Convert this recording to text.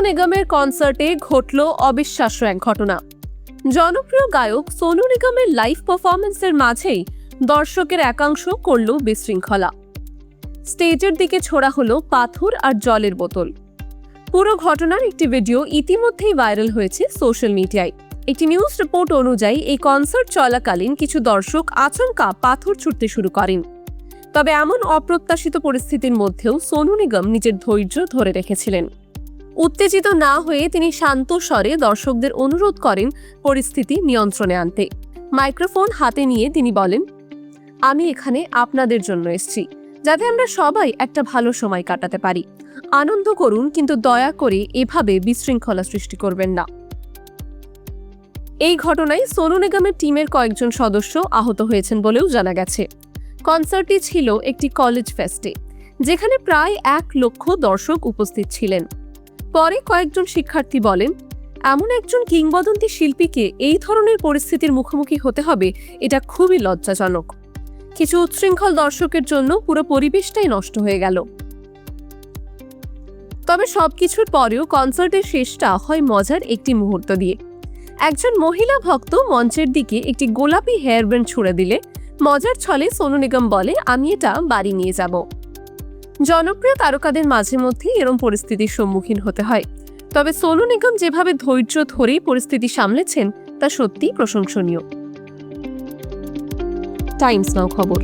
নিগমের কনসার্টে ঘটল অবিশ্বাস্য এক ঘটনা। জনপ্রিয় গায়ক সোনু নিগমের লাইভ পারফরম্যান্সের মাঝেই দর্শকের একাংশ করল বিশৃঙ্খলা। স্টেজের দিকে ছোড়া হলো পাথর আর জলের বোতল। পুরো ঘটনার একটি ভিডিও ইতিমধ্যেই ভাইরাল হয়েছে সোশ্যাল মিডিয়ায়। একটি নিউজ রিপোর্ট অনুযায়ী এই কনসার্ট চলাকালীন কিছু দর্শক আচমকা পাথর ছুঁড়তে শুরু করেন। তবে এমন অপ্রত্যাশিত পরিস্থিতির মধ্যেও সোনু নিগম নিজের ধৈর্য ধরে রেখেছিলেন। উত্তেজিত না হয়ে তিনি শান্ত স্বরে দর্শকদের অনুরোধ করেন পরিস্থিতি নিয়ন্ত্রণে আনতে। মাইক্রোফোন হাতে নিয়ে তিনি বলেন, আমি এখানে আপনাদের জন্য এসেছি, যাতে আমরা সবাই একটা ভালো সময় কাটাতে পারি। আনন্দ করুন, কিন্তু দয়া করে এভাবে বিশৃঙ্খলা সৃষ্টি করবেন না। এই ঘটনায় সোনু নিগমের টিমের কয়েকজন সদস্য আহত হয়েছেন বলেও জানা গেছে। কনসার্টটি ছিল একটি কলেজ ফেস্টে, যেখানে প্রায় 1 লক্ষ দর্শক উপস্থিত ছিলেন। পরে কয়েকজন শিক্ষার্থী বলেন, এমন একজন কিংবদন্তি শিল্পীকে এই ধরনের পরিস্থিতির মুখোমুখি হতে হবে, এটা খুবই লজ্জাজনক। কিছু উচ্ছৃঙ্খল দর্শকের জন্য পুরো পরিবেশটাই নষ্ট হয়ে গেল। তবে সবকিছুর পরেও কনসার্টের শেষটা হয় মজার একটি মুহূর্ত দিয়ে। একজন মহিলা ভক্ত মঞ্চের দিকে একটি গোলাপি হেয়ার ব্যান্ড ছুঁড়ে দিলে মজার ছলে সোনু নিগম বলে, আমি এটা বাড়ি নিয়ে যাব। জনপ্রিয় তারকাদের মাঝে মধ্যে এরকম পরিস্থিতির সম্মুখীন হতে হয়, তবে সোনু নিগম যেভাবে ধৈর্য ধরেই পরিস্থিতি সামলেছেন তা সত্যিই প্রশংসনীয়। টাইমস নাও খবর।